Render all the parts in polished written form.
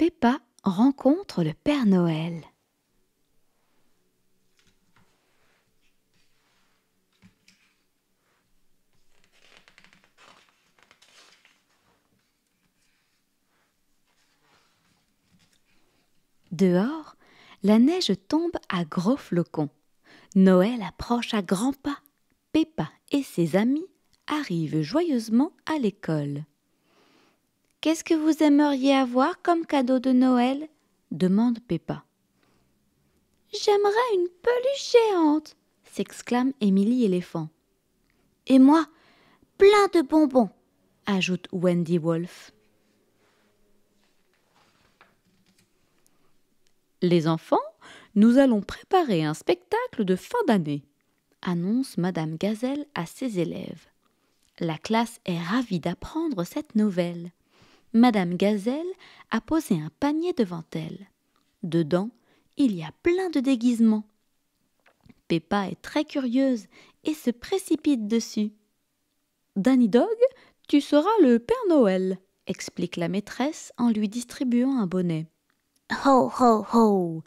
Peppa rencontre le Père Noël. Dehors, la neige tombe à gros flocons. Noël approche à grands pas. Peppa et ses amis arrivent joyeusement à l'école. « Qu'est-ce que vous aimeriez avoir comme cadeau de Noël ?» demande Peppa. « J'aimerais une peluche géante !» s'exclame Émilie éléphant. « Et moi, plein de bonbons !» ajoute Wendy Wolf. Les enfants, nous allons préparer un spectacle de fin d'année, annonce Madame Gazelle à ses élèves. La classe est ravie d'apprendre cette nouvelle. Madame Gazelle a posé un panier devant elle. Dedans, il y a plein de déguisements. Peppa est très curieuse et se précipite dessus. « Danny Dog, tu seras le Père Noël », explique la maîtresse en lui distribuant un bonnet. « Ho, ho, ho !»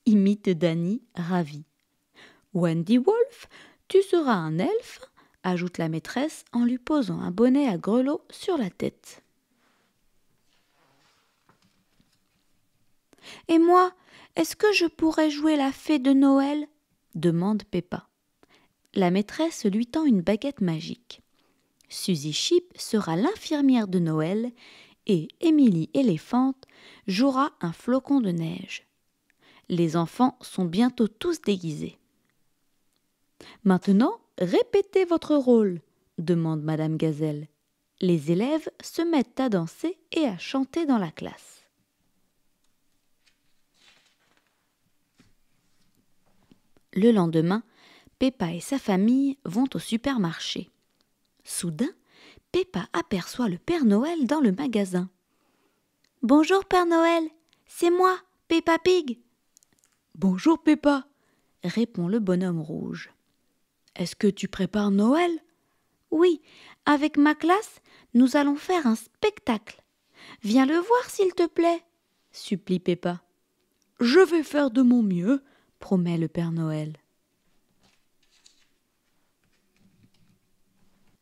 imite Danny, ravi. « Wendy Wolf, tu seras un elfe », ajoute la maîtresse en lui posant un bonnet à grelots sur la tête. « Et moi, est-ce que je pourrais jouer la fée de Noël ?» demande Peppa. La maîtresse lui tend une baguette magique. Suzy Chip sera l'infirmière de Noël et Émilie Éléphante jouera un flocon de neige. Les enfants sont bientôt tous déguisés. « Maintenant, répétez votre rôle », demande Madame Gazelle. Les élèves se mettent à danser et à chanter dans la classe. Le lendemain, Peppa et sa famille vont au supermarché. Soudain, Peppa aperçoit le Père Noël dans le magasin. « Bonjour Père Noël, c'est moi, Peppa Pig !»« Bonjour Peppa !» répond le bonhomme rouge. « Est-ce que tu prépares Noël ?»« Oui, avec ma classe, nous allons faire un spectacle. Viens le voir s'il te plaît !» supplie Peppa. « Je vais faire de mon mieux !» promet le Père Noël.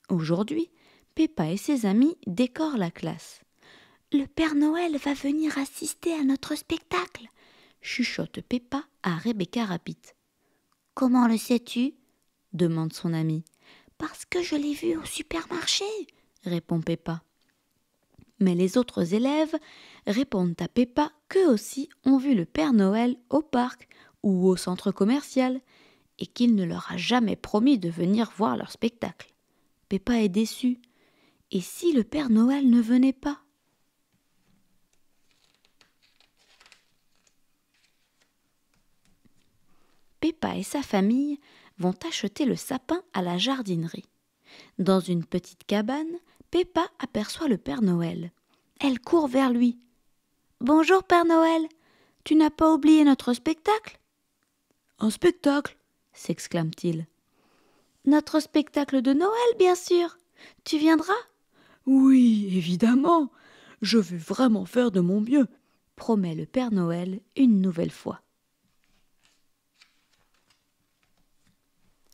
Aujourd'hui, Peppa et ses amis décorent la classe. « Le Père Noël va venir assister à notre spectacle !» chuchote Peppa à Rebecca Rabbit. « Comment le sais-tu ?» demande son amie. « Parce que je l'ai vu au supermarché !» répond Peppa. Mais les autres élèves répondent à Peppa qu'eux aussi ont vu le Père Noël au parc ou au centre commercial et qu'il ne leur a jamais promis de venir voir leur spectacle. Peppa est déçue. Et si le Père Noël ne venait pas ? Peppa et sa famille vont acheter le sapin à la jardinerie. Dans une petite cabane, Peppa aperçoit le Père Noël. Elle court vers lui. « Bonjour Père Noël, tu n'as pas oublié notre spectacle ?»« Un spectacle ?» s'exclame-t-il. « Notre spectacle de Noël, bien sûr. Tu viendras ?»« Oui, évidemment. Je vais vraiment faire de mon mieux, » promet le Père Noël une nouvelle fois.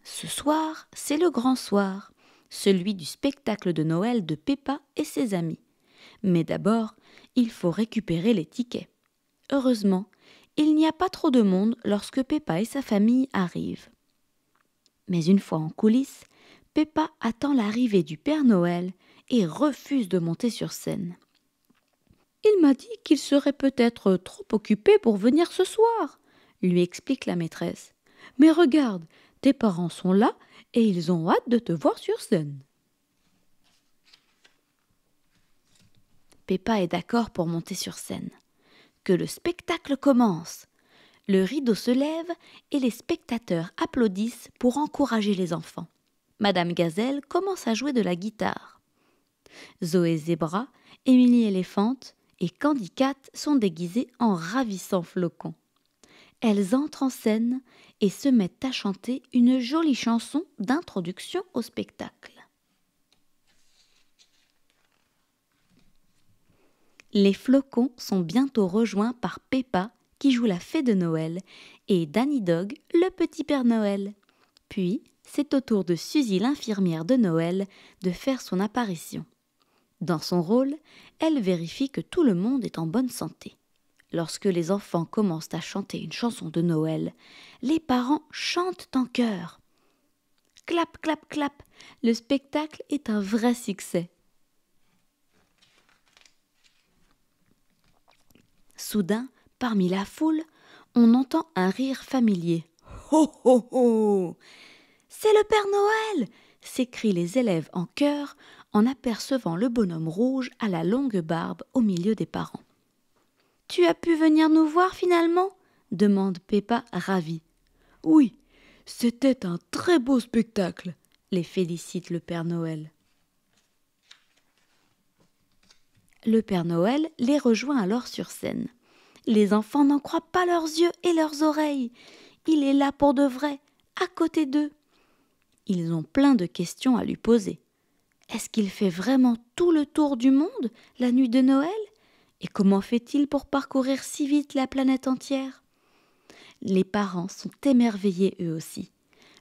Ce soir, c'est le grand soir, celui du spectacle de Noël de Peppa et ses amis. Mais d'abord, il faut récupérer les tickets. Heureusement, il n'y a pas trop de monde lorsque Peppa et sa famille arrivent. Mais une fois en coulisses, Peppa attend l'arrivée du Père Noël et refuse de monter sur scène. « Il m'a dit qu'il serait peut-être trop occupé pour venir ce soir, » lui explique la maîtresse. « Mais regarde, tes parents sont là et ils ont hâte de te voir sur scène. » Peppa est d'accord pour monter sur scène. Que le spectacle commence. Le rideau se lève et les spectateurs applaudissent pour encourager les enfants. Madame Gazelle commence à jouer de la guitare. Zoé Zébra, Émilie Éléphante et Candy Cat sont déguisées en ravissants flocons. Elles entrent en scène et se mettent à chanter une jolie chanson d'introduction au spectacle. Les flocons sont bientôt rejoints par Peppa, qui joue la fée de Noël, et Danny Dog, le petit Père Noël. Puis, c'est au tour de Suzy l'infirmière de Noël de faire son apparition. Dans son rôle, elle vérifie que tout le monde est en bonne santé. Lorsque les enfants commencent à chanter une chanson de Noël, les parents chantent en chœur. Clap, clap, clap, le spectacle est un vrai succès. Soudain, parmi la foule, on entend un rire familier. « Ho, ho, ho ! C'est le Père Noël !» s'écrient les élèves en chœur en apercevant le bonhomme rouge à la longue barbe au milieu des parents. « Tu as pu venir nous voir finalement ?» demande Peppa ravie. « Oui, c'était un très beau spectacle !» les félicite le Père Noël. Le Père Noël les rejoint alors sur scène. Les enfants n'en croient pas leurs yeux et leurs oreilles. Il est là pour de vrai, à côté d'eux. Ils ont plein de questions à lui poser. Est-ce qu'il fait vraiment tout le tour du monde la nuit de Noël? Et comment fait-il pour parcourir si vite la planète entière? Les parents sont émerveillés eux aussi.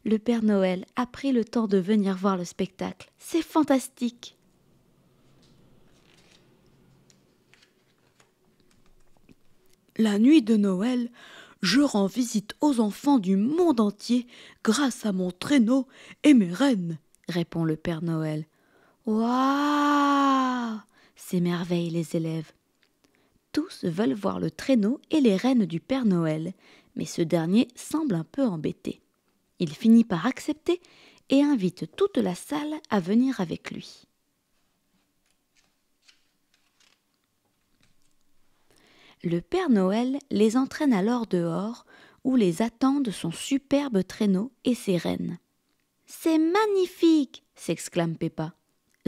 Le Père Noël a pris le temps de venir voir le spectacle. C'est fantastique! La nuit de Noël, je rends visite aux enfants du monde entier grâce à mon traîneau et mes rennes, répond le Père Noël. Waouh! S'émerveillent les élèves. Tous veulent voir le traîneau et les rennes du Père Noël, mais ce dernier semble un peu embêté. Il finit par accepter et invite toute la salle à venir avec lui. Le Père Noël les entraîne alors dehors, où les attendent son superbe traîneau et ses rennes. « C'est magnifique !» s'exclame Peppa.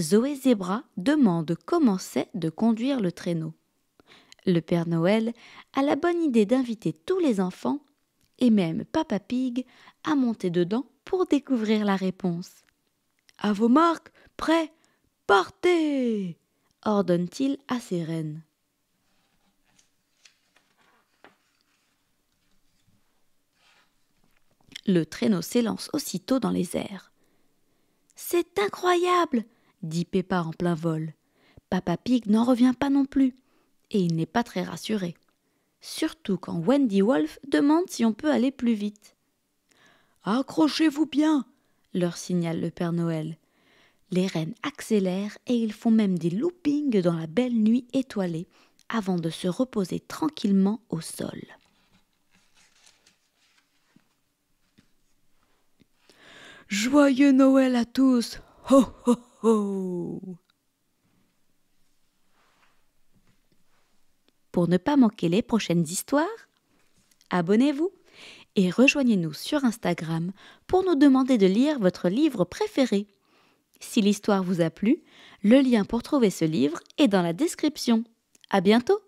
Zoé Zébra demande comment c'est de conduire le traîneau. Le Père Noël a la bonne idée d'inviter tous les enfants, et même Papa Pig, à monter dedans pour découvrir la réponse. « À vos marques, prêts, partez !» ordonne-t-il à ses rennes. Le traîneau s'élance aussitôt dans les airs. « C'est incroyable !» dit Peppa en plein vol. Papa Pig n'en revient pas non plus, et il n'est pas très rassuré. Surtout quand Wendy Wolf demande si on peut aller plus vite. « Accrochez-vous bien !» leur signale le Père Noël. Les rennes accélèrent et ils font même des loopings dans la belle nuit étoilée avant de se reposer tranquillement au sol. Joyeux Noël à tous! Ho ho ho! Pour ne pas manquer les prochaines histoires, abonnez-vous et rejoignez-nous sur Instagram pour nous demander de lire votre livre préféré. Si l'histoire vous a plu, le lien pour trouver ce livre est dans la description. À bientôt!